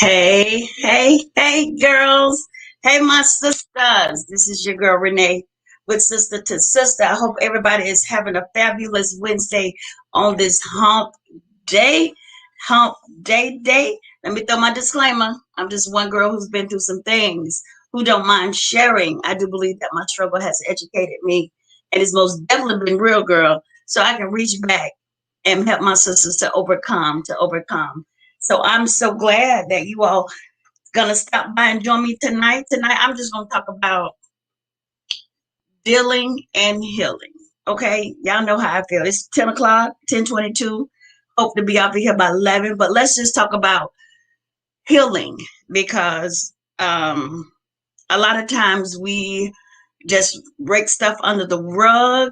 Hey, hey, hey, girls. Hey, my sisters. This is your girl Renee with Sister to Sister. I hope everybody is having a fabulous Wednesday on this day. Hump day. Let me throw my disclaimer. I'm just one girl who's been through some things, who don't mind sharing. I do believe that my struggle has educated me and it's most definitely been real, girl. So I can reach back and help my sisters to overcome. So I'm so glad that you all gonna stop by and join me tonight. Tonight I'm just gonna talk about dealing and healing. Okay, y'all know how I feel. It's 10 o'clock, 10:22. Hope to be out of here by 11. But let's just talk about healing because a lot of times we just break stuff under the rug.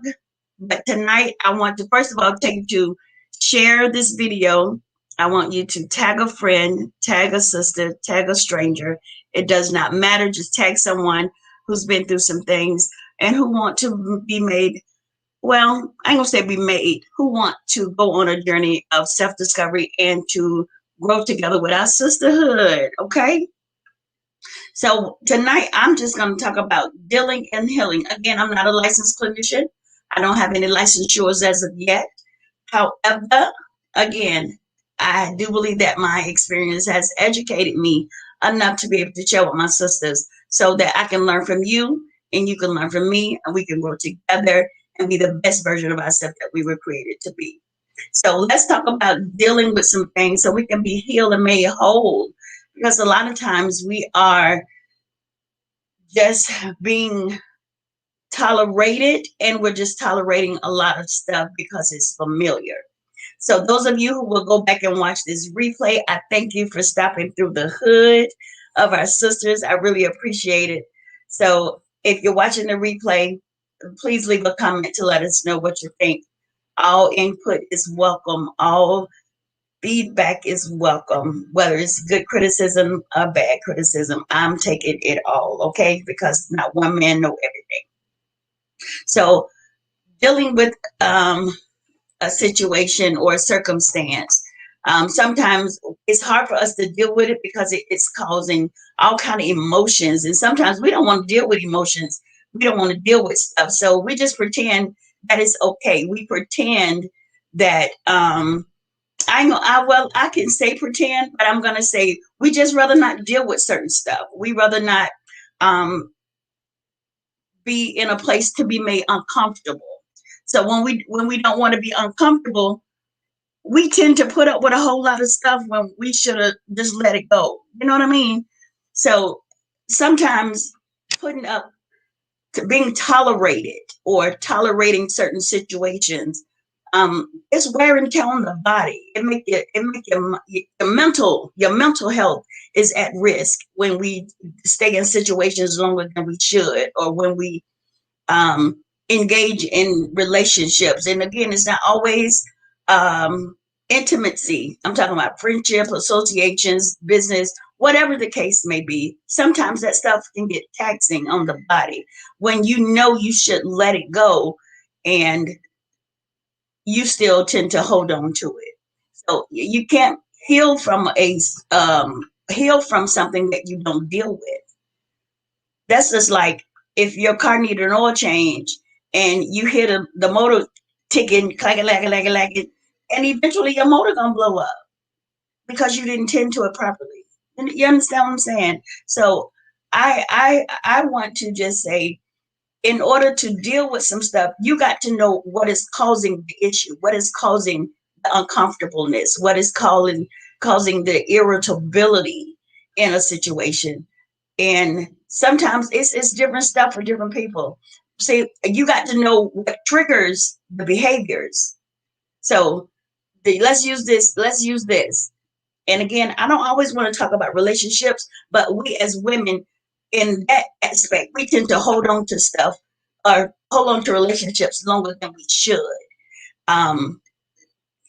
But tonight, I want to first of all take you to share this video. I want you to tag a friend, tag a sister, tag a stranger. It does not matter. Just tag someone who's been through some things and who want to be made. Well, I ain't gonna say be made. Who want to go on a journey of self-discovery and to grow together with our sisterhood. Okay. So tonight I'm just going to talk about dealing and healing. Again, I'm not a licensed clinician. I don't have any licensures as of yet. However, again, I do believe that my experience has educated me enough to be able to share with my sisters so that I can learn from you and you can learn from me and we can grow together and be the best version of ourselves that we were created to be. So let's talk about dealing with some things so we can be healed and made whole. Because a lot of times we are just being tolerated and we're just tolerating a lot of stuff because it's familiar. So those of you who will go back and watch this replay, I thank you for stopping through the hood of our sisters. I really appreciate it. So if you're watching the replay, please leave a comment to let us know what you think. All input is welcome. All feedback is welcome, whether it's good criticism or bad criticism. I'm taking it all, okay? Because not one man know everything. So dealing with a situation or a circumstance, sometimes it's hard for us to deal with it because it's causing all kind of emotions, and sometimes we don't want to deal with emotions. We don't want to deal with stuff, so we just pretend that it's okay. We pretend that I know I can say pretend, but I'm gonna say we just rather not deal with certain stuff. We rather not um, be in a place to be made uncomfortable. So when we don't want to be uncomfortable, we tend to put up with a whole lot of stuff when we should have just let it go. You know what I mean? So sometimes putting up to being tolerated or tolerating certain situations, it's wear and tear on the body. It make your mental health is at risk when we stay in situations longer than we should, or when we engage in relationships. And again, it's not always um, intimacy. I'm talking about friendship, associations, business, whatever the case may be. Sometimes that stuff can get taxing on the body when you know you should let it go and you still tend to hold on to it. So you can't heal from a heal from something that you don't deal with. That's just like if your car needed an oil change and you hear the motor ticking, clack clack clack clack, and eventually your motor gonna blow up because you didn't tend to it properly. And you understand what I'm saying? So I want to just say, in order to deal with some stuff, you got to know what is causing the issue, what is causing the uncomfortableness, what is causing the irritability in a situation. And sometimes it's different stuff for different people. See, you got to know what triggers the behaviors. So let's use this. And again, I don't always want to talk about relationships, but we as women in that aspect, we tend to hold on to stuff or hold on to relationships longer than we should. Um,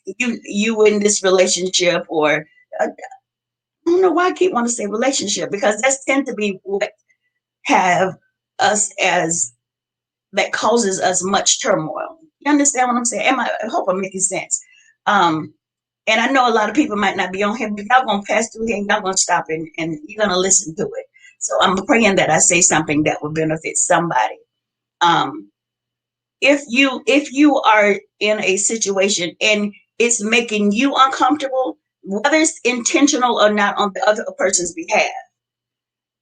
you in this relationship, or I don't know why I keep wanting to say relationship, because that's tend to be what have us as that causes us much turmoil. You understand what I'm saying? I hope I'm making sense. Um, And I know a lot of people might not be on here, but y'all gonna pass through here and y'all gonna stop and you're gonna listen to it. So I'm praying that I say something that will benefit somebody. Um, if you are in a situation and it's making you uncomfortable, whether it's intentional or not on the other person's behalf,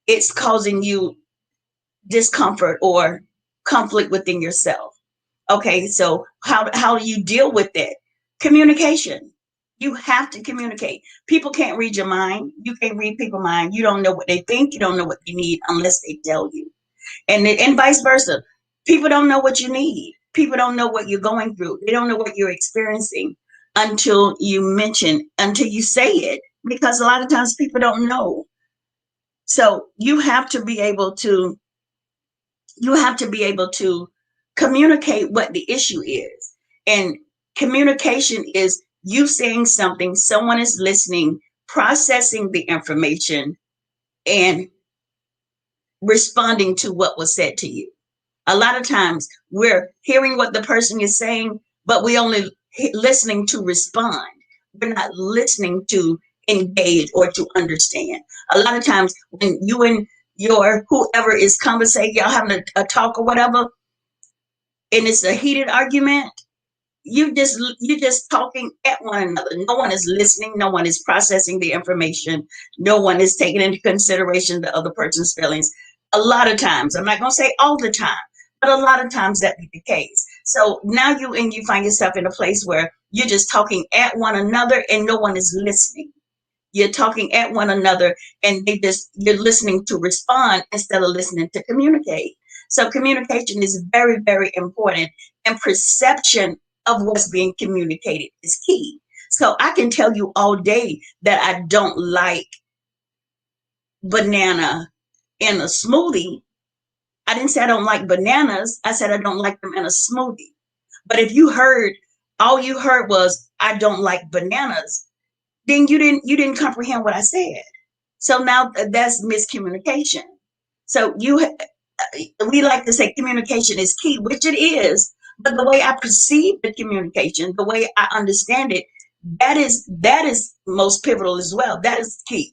it's causing you discomfort or conflict within yourself. Okay, so how do you deal with it? Communication. You have to communicate. People can't read your mind. You can't read people's mind. You don't know what they think. You don't know what they need unless they tell you. And vice versa. People don't know what you need. People don't know what you're going through. They don't know what you're experiencing until you mention, until you say it, because a lot of times people don't know. So you have to be able to communicate what the issue is. And communication is you saying something, someone is listening, processing the information, and responding to what was said to you. A lot of times we're hearing what the person is saying, but we only listening to respond. We're not listening to engage or to understand. A lot of times when you and your whoever is conversating, y'all having a talk or whatever, and it's a heated argument, you just talking at one another. No one is listening, no one is processing the information, no one is taking into consideration the other person's feelings. A lot of times, I'm not going to say all the time, but a lot of times that be the case. So now you find yourself in a place where you're just talking at one another and no one is listening. You're talking at one another and you're listening to respond instead of listening to communicate. So communication is very, very important, and perception of what's being communicated is key. So I can tell you all day that I don't like banana in a smoothie. I didn't say I don't like bananas. I said I don't like them in a smoothie. But if all you heard was I don't like bananas, then you didn't comprehend what I said. So now that's miscommunication. So we like to say communication is key, which it is, but the way I perceive the communication, the way I understand it, that is most pivotal as well. That is key.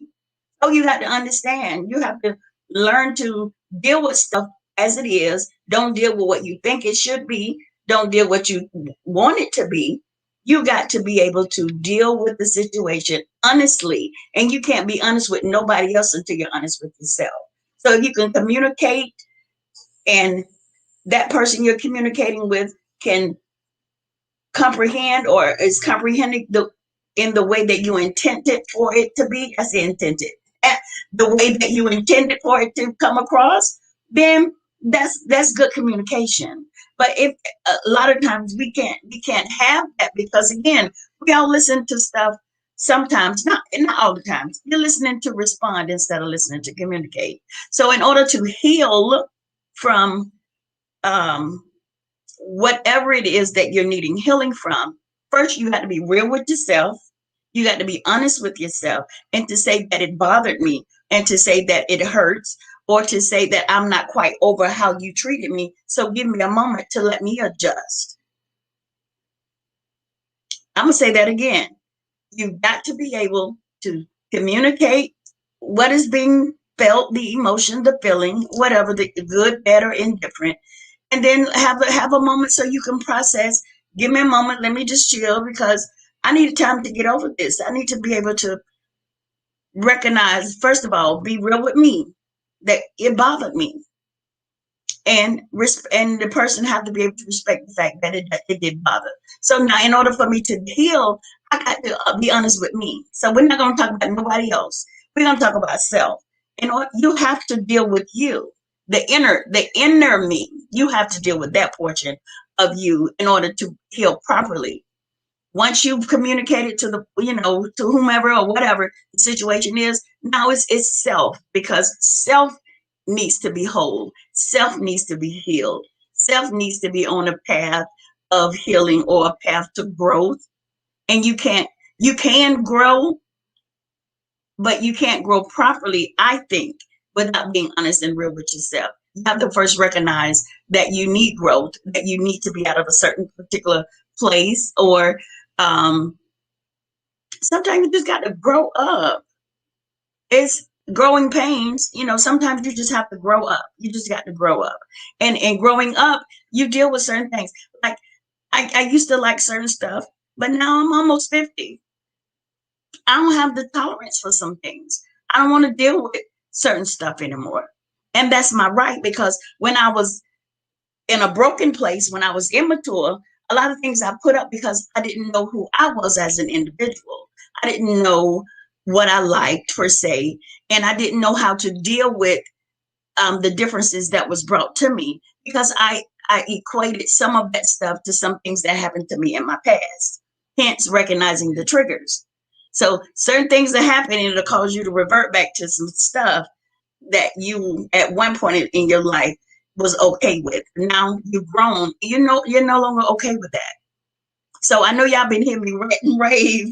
So you have to understand. You have to learn to deal with stuff as it is. Don't deal with what you think it should be. Don't deal what you want it to be. You got to be able to deal with the situation honestly, and you can't be honest with nobody else until you're honest with yourself. So if you can communicate, and that person you're communicating with can comprehend or is comprehending in the way that you intended for it to be, as intended, the way that you intended for it to come across, then that's good communication. But if a lot of times we can't have that, because again, we all listen to stuff sometimes, not all the times. You're listening to respond instead of listening to communicate. So in order to heal from um, whatever it is that you're needing healing from, first you got to be real with yourself. You got to be honest with yourself, and to say that it bothered me, and to say that it hurts, or to say that I'm not quite over how you treated me. So give me a moment to let me adjust. I'm going to say that again. You've got to be able to communicate what is being felt, the emotion, the feeling, whatever, the good, bad, or indifferent, and then have a moment so you can process. Give me a moment. Let me just chill, because I need time to get over this. I need to be able to recognize, first of all, be real with me that it bothered me, and the person have to be able to respect the fact that it did bother. So now, in order for me to heal, I got to be honest with me. So we're not going to talk about nobody else. We're going to talk about self. And you have to deal with you, the inner me. You have to deal with that portion of you in order to heal properly. Once you've communicated to to whomever or whatever the situation is, now it's self, because self needs to be whole. Self needs to be healed. Self needs to be on a path of healing or a path to growth. And you can grow, but you can't grow properly, I think, without being honest and real with yourself. You have to first recognize that you need growth, that you need to be out of a certain particular place, or um, Sometimes you just got to grow up. It's growing pains. Sometimes you just have to grow up. You just got to grow up. And growing up, you deal with certain things. Like I used to like certain stuff, but now I'm almost 50. I don't have the tolerance for some things. I don't want to deal with certain stuff anymore. And that's my right, because when I was in a broken place, when I was immature, a lot of things I put up because I didn't know who I was as an individual. I didn't know what I liked per se, and I didn't know how to deal with the differences that was brought to me, because I equated some of that stuff to some things that happened to me in my past. Hence, recognizing the triggers. So certain things that happen, and it'll cause you to revert back to some stuff that you at one point in your life was okay with. Now you've grown, you're no longer okay with that. So I know y'all been hearing me rant and rave.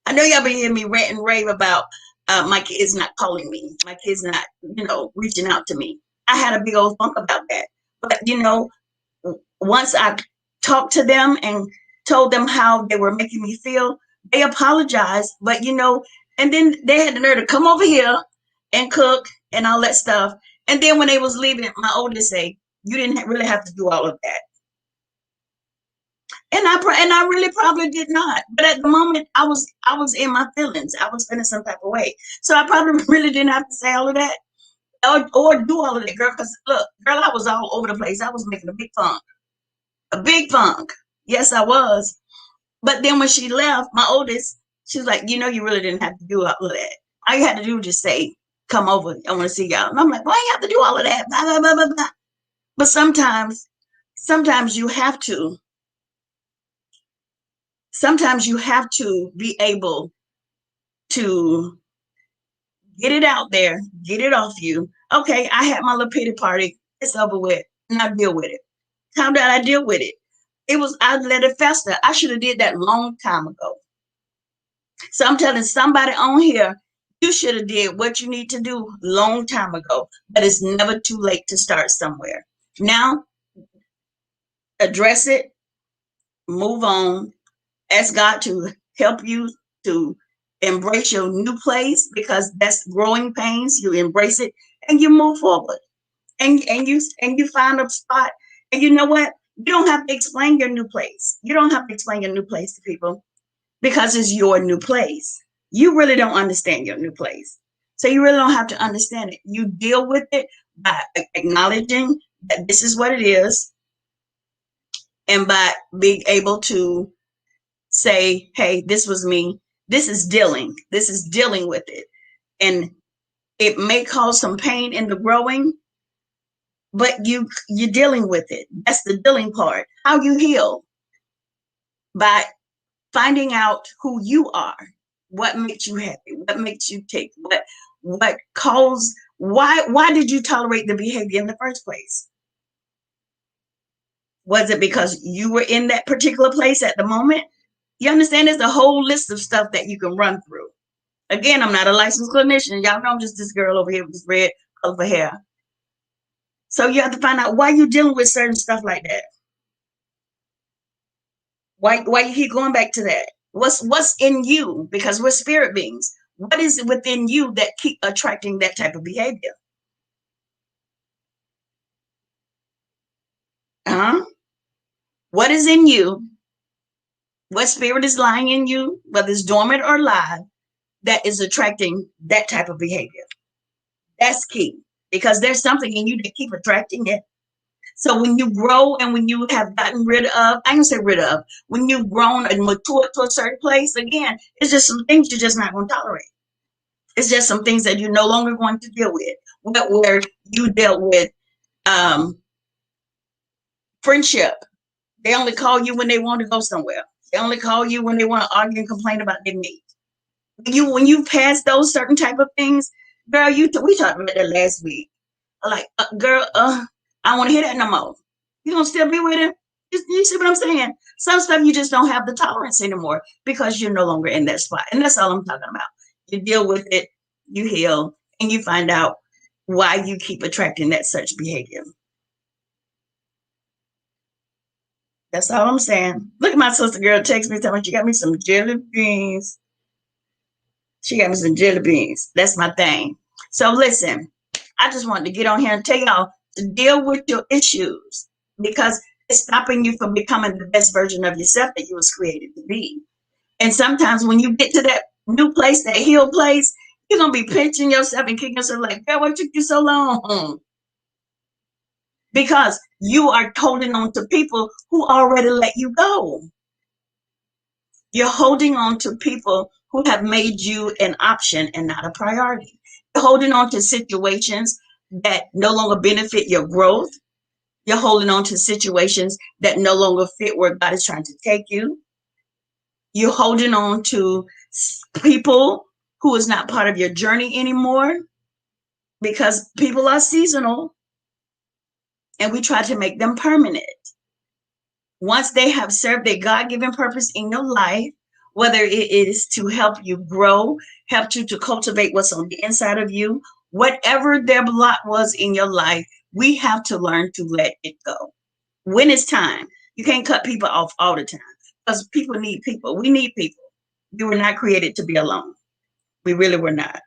I know y'all been hearing me rant and rave about my kids not calling me, my kids not, reaching out to me. I had a big old funk about that. But once I talked to them and told them how they were making me feel, they apologized. But and then they had the nerve to come over here and cook and all that stuff. And then when they was leaving, my oldest say, "You didn't really have to do all of that." And I really probably did not. But at the moment, I was in my feelings. I was feeling some type of way, so I probably really didn't have to say all of that or do all of that, girl. Because look, girl, I was all over the place. I was making a big funk. Yes, I was. But then when she left, my oldest, she was like, you really didn't have to do all of that. All you had to do was just say, "Come over. I want to see y'all." And I'm like, "Why you have to do all of that?" Blah, blah, blah, blah, blah. But sometimes you have to. Sometimes you have to be able to get it out there, get it off you. Okay, I had my little pity party. It's over with. Now deal with it. How did I deal with it? I let it fester. I should have did that long time ago. So I'm telling somebody on here, you should have did what you need to do long time ago. But it's never too late to start somewhere. Now, address it, move on, ask God to help you to embrace your new place, because that's growing pains. You embrace it and you move forward. And you find a spot. And you know what? You don't have to explain your new place. You don't have to explain your new place to people, because it's your new place. You really don't understand your new place. So you really don't have to understand it. You deal with it by acknowledging that this is what it is, and by being able to say, "Hey, this was me. This is dealing. This is dealing with it." And it may cause some pain in the growing, but you're dealing with it. That's the dealing part. How you heal, by finding out who you are, what makes you happy, what makes you tick, what caused, why did you tolerate the behavior in the first place? Was it because you were in that particular place at the moment? You understand, there's a whole list of stuff that you can run through. Again, I'm not a licensed clinician. Y'all know I'm just this girl over here with this red colorful hair. So you have to find out why you're dealing with certain stuff like that. Why you keep going back to that? What's in you? Because we're spirit beings. What is it within you that keep attracting that type of behavior? Uh-huh. What is in you? What spirit is lying in you, whether it's dormant or live, that is attracting that type of behavior? That's key, because there's something in you that keep attracting it. So when you grow and when you have gotten rid of, I can say rid of, when you've grown and matured to a certain place, again, it's just some things you're just not going to tolerate. It's just some things that you're no longer going to deal with. Where you dealt with um, friendship. They only call you when they want to go somewhere. They only call you when they want to argue and complain about their meat. When you pass those certain type of things, girl, we talked about that last week. Like, girl, I don't want to hear that no more. You gonna still be with him? You see what I'm saying? Some stuff you just don't have the tolerance anymore, because you're no longer in that spot. And that's all I'm talking about. You deal with it, you heal, and you find out why you keep attracting that such behavior. That's all I'm saying. Look at my sister girl text me telling me she got me some jelly beans. She got me some jelly beans. That's my thing. So listen, I just wanted to get on here and tell y'all to deal with your issues because it's stopping you from becoming the best version of yourself that you was created to be. And sometimes when you get to that new place, that healed place, you're gonna be pinching yourself and kicking yourself like, girl, what took you so long? Because you are holding on to people who already let you go. You're holding on to people who have made you an option and not a priority. You're holding on to situations that no longer benefit your growth. You're holding on to situations that no longer fit where God is trying to take you. You're holding on to people who is not part of your journey anymore because people are seasonal and we try to make them permanent. Once they have served their God-given purpose in your life, whether it is to help you grow, help you to cultivate what's on the inside of you, whatever their lot was in your life, we have to learn to let it go. When it's time, you can't cut people off all the time because people need people. We need people. We were not created to be alone. We really were not.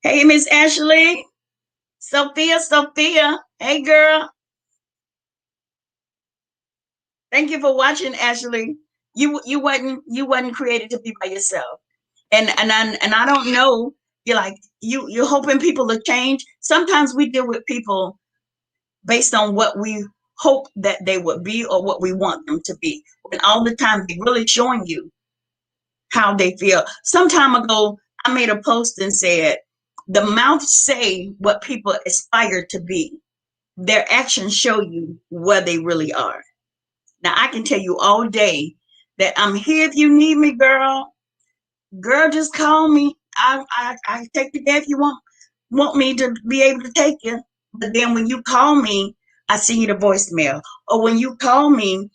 Hey, Miss Ashley. Sophia. Hey, girl. Thank you for watching, Ashley. You wasn't created to be by yourself. And I don't know. You're like you're hoping people to change. Sometimes we deal with people based on what we hope that they would be or what we want them to be. And all the time they're really showing you how they feel. Some time ago, I made a post and said, the mouth say what people aspire to be. Their actions show you where they really are. Now I can tell you all day that I'm here if you need me, girl. Girl, just call me. I take you there if you want me to be able to take you. But then when you call me, I send you the voicemail. Or when you call me,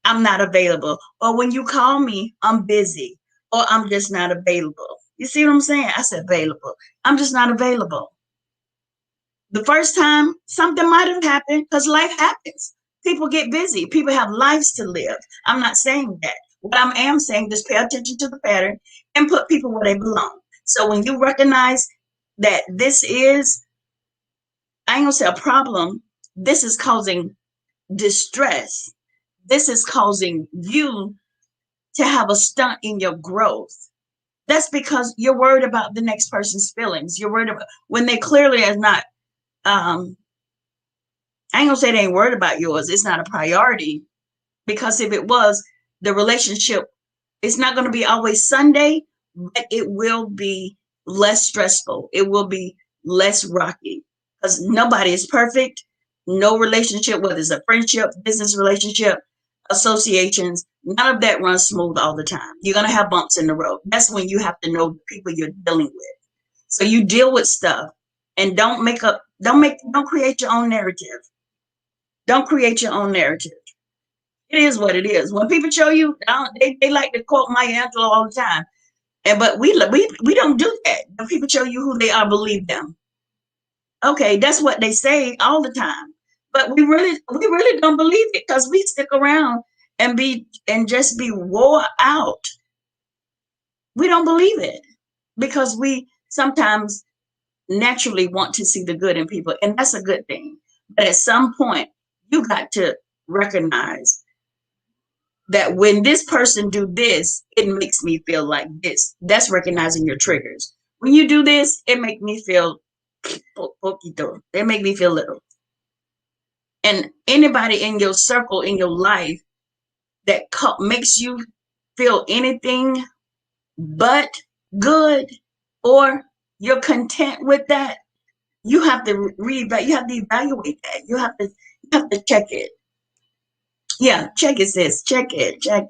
I'm not available. Or when you call me, I'm busy. Or I'm just not available. You see what I'm saying? I said available. I'm just not available. The first time something might have happened because life happens. People get busy. People have lives to live. I'm not saying that. What I am saying is pay attention to the pattern and put people where they belong. So when you recognize that this is, I ain't gonna say a problem, this is causing distress. This is causing you to have a stunt in your growth. That's because you're worried about the next person's feelings. You're worried about when they clearly are not I ain't gonna say they ain't worried about yours. It's not a priority because if it was, the relationship, it's not going to be always Sunday, but it will be less stressful. It will be less rocky because nobody is perfect. No relationship, whether it's a friendship, business relationship, associations, none of that runs smooth all the time. You're going to have bumps in the road. That's when you have to know the people you're dealing with. So you deal with stuff and don't create your own narrative. Don't create your own narrative. It is what it is. When people show you, they like to quote Maya Angelou all the time. But we don't do that. When people show you who they are, believe them. Okay, that's what they say all the time. But we really don't believe it because we stick around and just be wore out. We don't believe it because we sometimes naturally want to see the good in people, and that's a good thing. But at some point, you got to recognize that when this person do this, it makes me feel like this. That's recognizing your triggers. When you do this, it make me feel poquito. It make me feel little. And anybody in your circle, in your life, that makes you feel anything but good, or you're content with that, you have to you have to evaluate that. You have to check it. Yeah, check it, sis. Check it. Check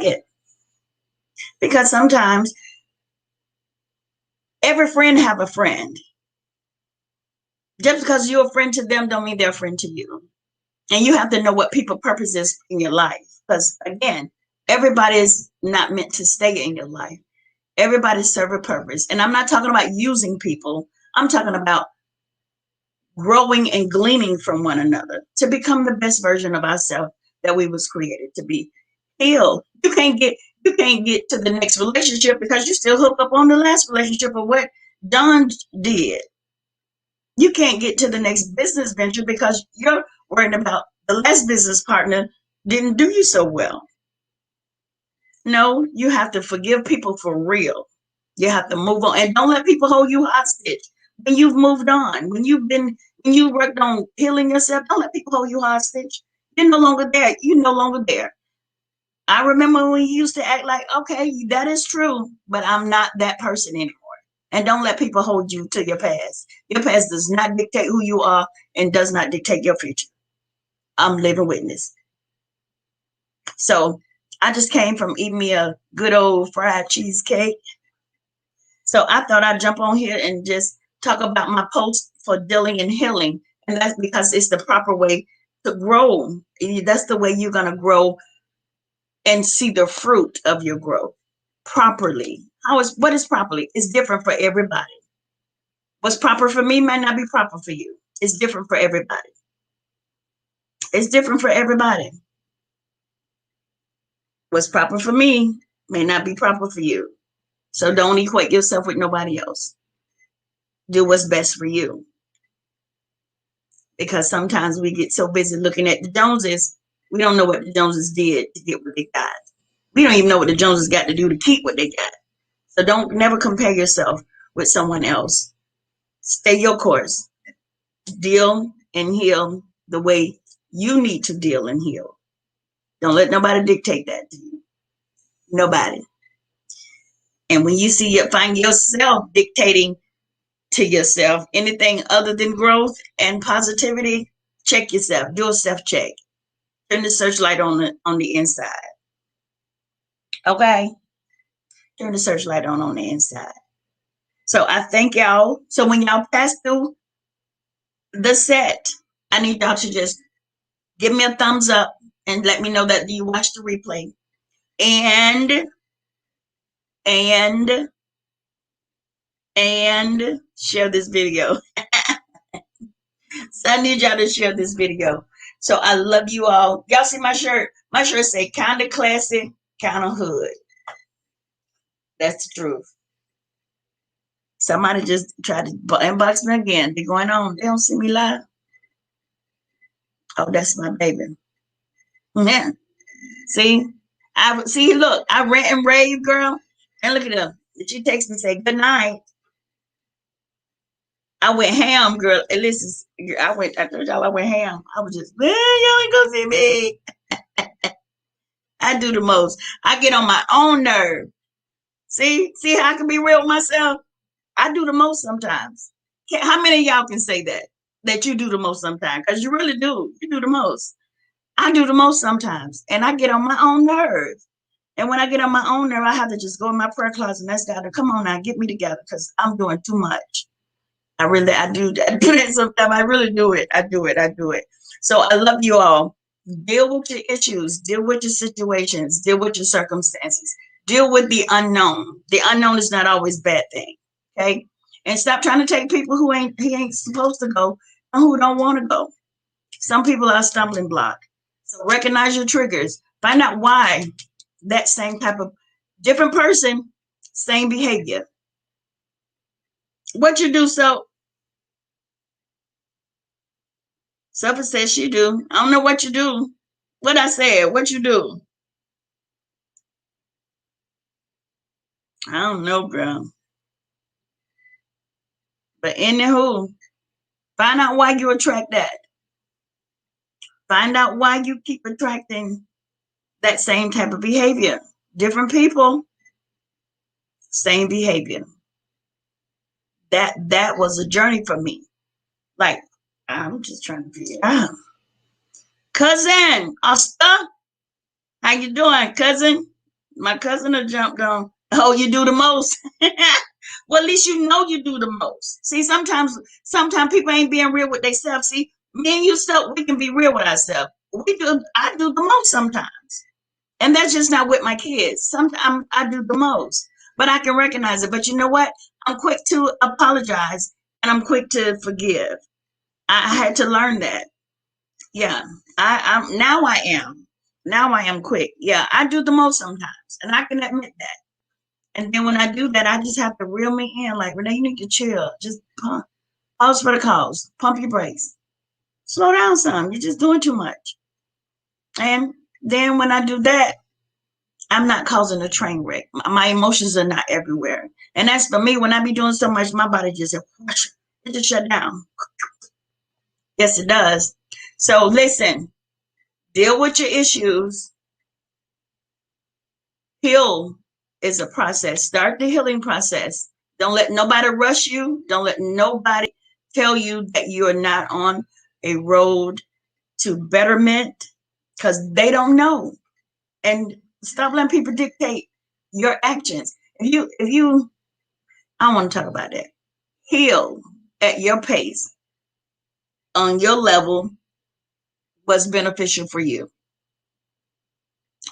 it. Because sometimes every friend have a friend. Just because you're a friend to them don't mean they're a friend to you. And you have to know what people purpose is in your life. Because again, everybody is not meant to stay in your life. Everybody serve a purpose. And I'm not talking about using people. I'm talking about growing and gleaning from one another to become the best version of ourselves that we was created to be. Heal. You You can't get to the next relationship because you still hook up on the last relationship of what Don did. You can't get to the next business venture because you're worried about the last business partner didn't do you so well. No, you have to forgive people for real. You have to move on and don't let people hold you hostage. When you've moved on, when you worked on healing yourself, don't let people hold you hostage. You're no longer there. You're no longer there. I remember when you used to act like, okay, that is true, but I'm not that person anymore. And don't let people hold you to your past. Your past does not dictate who you are and does not dictate your future. I'm living witness. So I just came from eating me a good old fried cheesecake. So I thought I'd jump on here and just talk about my post for dealing and healing. And that's because it's the proper way to grow. That's the way you're going to grow and see the fruit of your growth properly. What is properly? It's different for everybody. What's proper for me might not be proper for you. It's different for everybody. It's different for everybody. What's proper for me may not be proper for you. So don't equate yourself with nobody else. Do what's best for you. Because sometimes we get so busy looking at the Joneses, we don't know what the Joneses did to get what they got. We don't even know what the Joneses got to do to keep what they got. So don't never compare yourself with someone else. Stay your course. Deal and heal the way you need to deal and heal. Don't let nobody dictate that to you. Nobody. And when you find yourself dictating to yourself anything other than growth and positivity, check yourself. Do a self check. Turn the searchlight on the inside. Okay? Turn the searchlight on the inside. So I thank y'all. So when y'all pass through the set, I need y'all to just give me a thumbs up and let me know that you watched the replay. And share this video. So I need y'all to share this video. So I love you all. Y'all see my shirt? My shirt say kind of classy, kind of hood. That's the truth. Somebody just tried to inbox me again. They're going on. They don't see me live. Oh, that's my baby. Yeah. See? Look, I rant and rave, girl. And look at her. She texts me and say, good night. I went ham, girl. And listen, I told y'all I went ham. I was just, man, y'all ain't gonna see me. I do the most. I get on my own nerve. See how I can be real with myself? I do the most sometimes. How many of y'all can say that you do the most sometimes? Because you really do. You do the most. I do the most sometimes. And I get on my own nerve. And when I get on my own nerve, I have to just go in my prayer closet and ask God to come on now, get me together because I'm doing too much. I do that. I do that sometimes. I really do it. I do it. So I love you all. Deal with your issues. Deal with your situations. Deal with your circumstances. Deal with the unknown. The unknown is not always a bad thing. Okay? And stop trying to take people who ain't supposed to go and who don't want to go. Some people are a stumbling block. So recognize your triggers. Find out why that same type of different person, same behavior. What you do, so Suffer says she do. I don't know what you do. What I said, what you do? I don't know, girl. But anywho, find out why you attract that. Find out why you keep attracting that same type of behavior. Different people, same behavior. That was a journey for me. Like, I'm just trying to figure it out. Cousin, Asta, how you doing, cousin? My cousin have jumped on. Oh, you do the most. Well, at least you know you do the most. See, sometimes people ain't being real with themselves. See, me and you stuff, we can be real with ourselves. I do the most sometimes. And that's just not with my kids. Sometimes I do the most. But I can recognize it. But you know what? I'm quick to apologize and I'm quick to forgive. I had to learn that. Yeah. Now I am. Now I am quick. Yeah, I do the most sometimes, and I can admit that. And then when I do that, I just have to reel me in. Like, Renee, you need to chill. Just pause for the cause. Pump your brakes. Slow down some. You're just doing too much. And then when I do that, I'm not causing a train wreck. My emotions are not everywhere. And that's for me. When I be doing so much, my body just it just shut down. Yes, it does. So listen, deal with your issues. Heal is a process. Start the healing process. Don't let nobody rush you. Don't let nobody tell you that you are not on a road to betterment, because they don't know. And stop letting people dictate your actions. If you I want to talk about that. Heal at your pace, on your level, what's beneficial for you.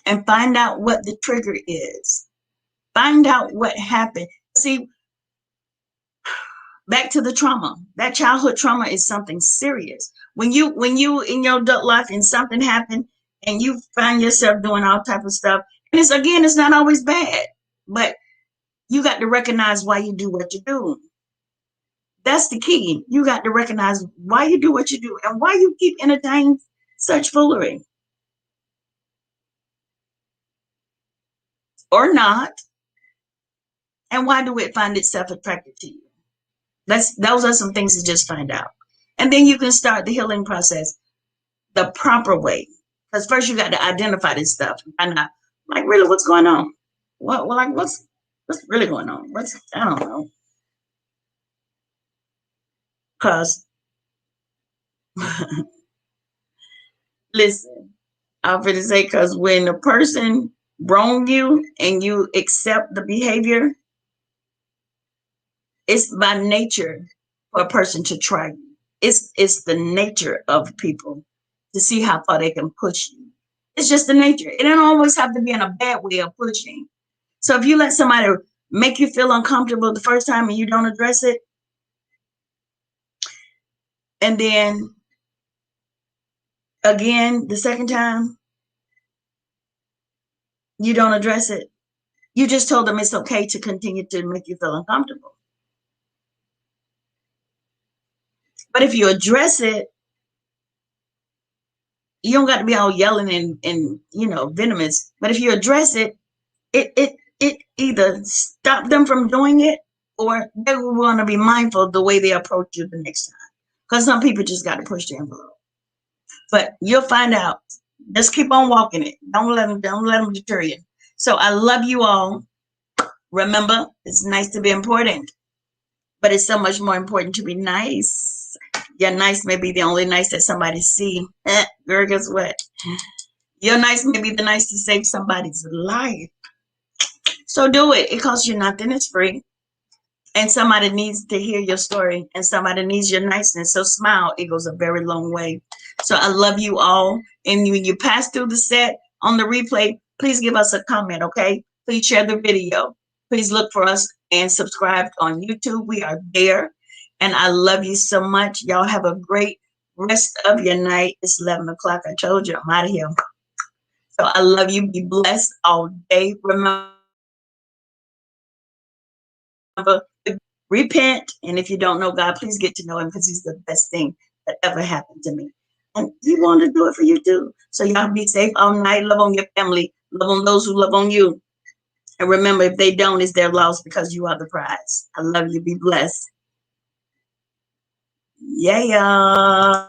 And find out what the trigger is. Find out what happened. See, back to the trauma. That childhood trauma is something serious. When you in your adult life and something happened and you find yourself doing all type of stuff, and it's not always bad, but you got to recognize why you do what you do. That's the key. You got to recognize why you do what you do and why you keep entertaining such foolery. Or not. And why do it find itself attracted to you? Those are some things to just find out. And then you can start the healing process the proper way. Because first you got to identify this stuff and find out, like, really, what's going on? What's really going on? I don't know. Because listen, I'm going to say, because when a person wrong you and you accept the behavior, it's by nature for a person to try you. It's the nature of people to see how far they can push you. It's just the nature. It don't always have to be in a bad way of pushing. So if you let somebody make you feel uncomfortable the first time and you don't address it, and then again the second time you don't address it, you just told them it's okay to continue to make you feel uncomfortable. But if you address it, you don't got to be all yelling and venomous. But if you address it, it either stop them from doing it, or they will want to be mindful of the way they approach you the next time. Because some people just got to push the envelope. But you'll find out. Just keep on walking it. Don't let them deter you. So I love you all. Remember, it's nice to be important, but it's so much more important to be nice. Your nice may be the only nice that somebody see. Girl, guess what? Your nice may be the nice to save somebody's life. So do it. It costs you nothing. It's free. And somebody needs to hear your story, and somebody needs your niceness. So smile. It goes a very long way. So I love you all. And when you pass through the set on the replay, please give us a comment, okay? Please share the video. Please look for us and subscribe on YouTube. We are there. And I love you so much. Y'all have a great rest of your night. It's 11 o'clock. I told you I'm out of here. So I love you. Be blessed all day. Remember, repent. And if you don't know God, please get to know him, because he's the best thing that ever happened to me. And he wanted to do it for you too. So y'all be safe all night. Love on your family. Love on those who love on you. And remember, if they don't, it's their loss, because you are the prize. I love you. Be blessed. Yeah.